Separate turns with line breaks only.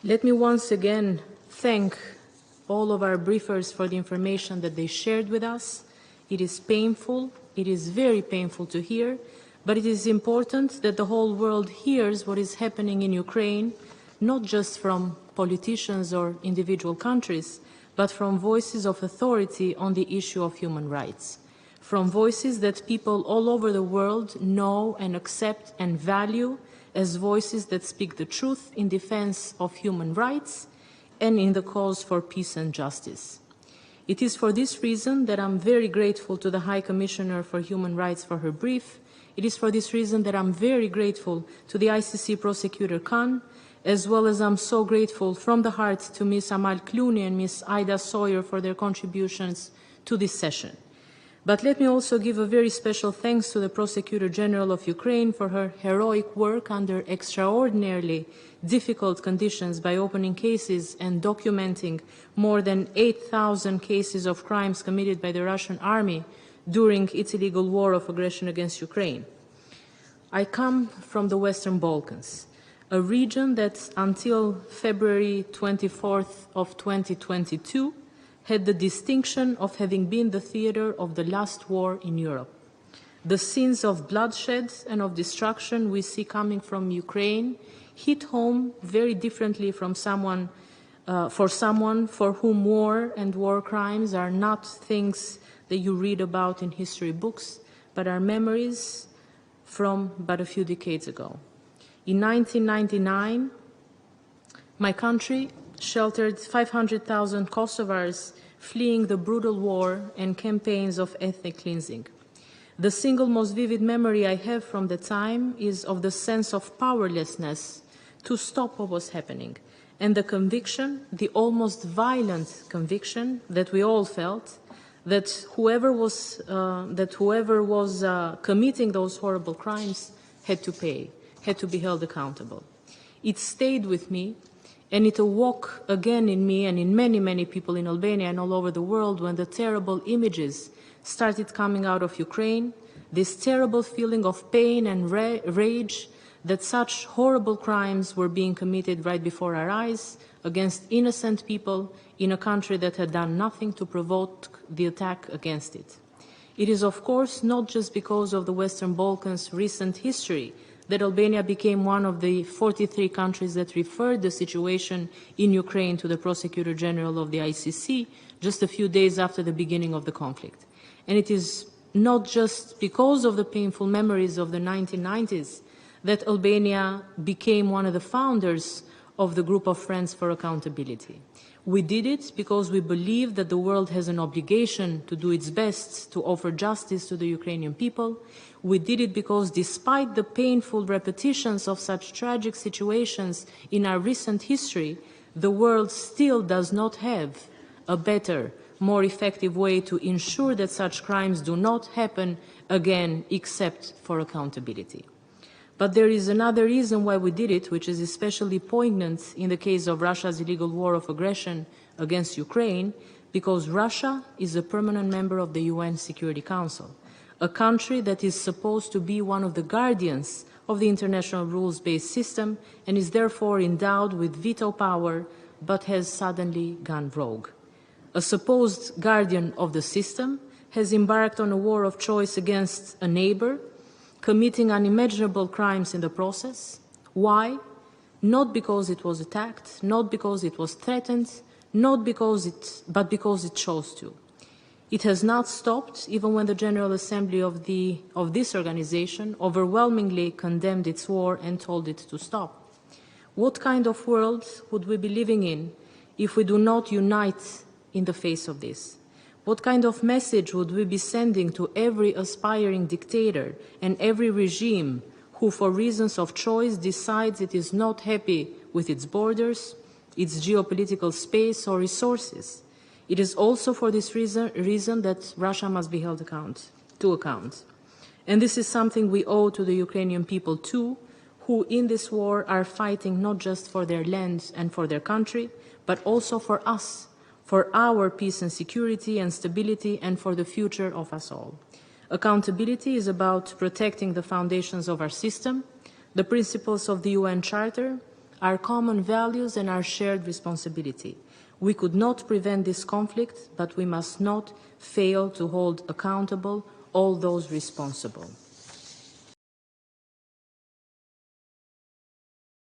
Let me once again thank all of our briefers for the information that they shared with us. It is painful, it is very painful to hear, but it is important that the whole world hears what is happening in Ukraine, not just from politicians or individual countries, but from voices of authority on the issue of human rights, from voices that people all over the world know and accept and value as voices that speak the truth in defense of human rights and in the cause for peace and justice. It is for this reason that I'm very grateful to the High Commissioner for Human Rights for her brief. It is for this reason that I'm very grateful to the ICC Prosecutor Khan, as well as I'm so grateful from the heart to Ms. Amal Clooney and Ms. Ida Sawyer for their contributions to this session. But let me also give a very special thanks to the Prosecutor General of Ukraine for her heroic work under extraordinarily difficult conditions by opening cases and documenting more than 8,000 cases of crimes committed by the Russian army during its illegal war of aggression against Ukraine. I come from the Western Balkans, a region that until February 24th of 2022 had the distinction of having been the theater of the last war in Europe. The scenes of bloodshed and of destruction we see coming from Ukraine hit home very differently from someone for whom war and war crimes are not things that you read about in history books, but are memories from but a few decades ago. In 1999, my country sheltered 500,000 Kosovars fleeing the brutal war and campaigns of ethnic cleansing. The single most vivid memory I have from the time is of the sense of powerlessness to stop what was happening, and the conviction, the almost violent conviction that we all felt, that whoever was committing those horrible crimes had to pay, had to be held accountable. It stayed with me, and it awoke again in me and in many, many people in Albania and all over the world when the terrible images started coming out of Ukraine, this terrible feeling of pain and rage that such horrible crimes were being committed right before our eyes against innocent people in a country that had done nothing to provoke the attack against it. It is, of course, not just because of the Western Balkans' recent history that Albania became one of the 43 countries that referred the situation in Ukraine to the Prosecutor General of the ICC just a few days after the beginning of the conflict. And it is not just because of the painful memories of the 1990s that Albania became one of the founders of the Group of Friends for Accountability. We did it because we believe that the world has an obligation to do its best to offer justice to the Ukrainian people. We did it because despite the painful repetitions of such tragic situations in our recent history, the world still does not have a better, more effective way to ensure that such crimes do not happen again except for accountability. But there is another reason why we did it, which is especially poignant in the case of Russia's illegal war of aggression against Ukraine, because Russia is a permanent member of the UN Security Council, a country that is supposed to be one of the guardians of the international rules-based system and is therefore endowed with veto power, but has suddenly gone rogue. A supposed guardian of the system has embarked on a war of choice against a neighbor, committing unimaginable crimes in the process. Why? Not because it was attacked, not because it was threatened, but because it chose to. It has not stopped, even when the General Assembly of this organization overwhelmingly condemned its war and told it to stop. What kind of world would we be living in if we do not unite in the face of this? What kind of message would we be sending to every aspiring dictator and every regime who, for reasons of choice, decides it is not happy with its borders, its geopolitical space or resources? It is also for this reason that Russia must be held to account. And this is something we owe to the Ukrainian people too, who in this war are fighting not just for their land and for their country, but also for us, for our peace and security and stability, and for the future of us all. Accountability is about protecting the foundations of our system, the principles of the UN Charter, our common values and our shared responsibility. We could not prevent this conflict, but we must not fail to hold accountable all those responsible.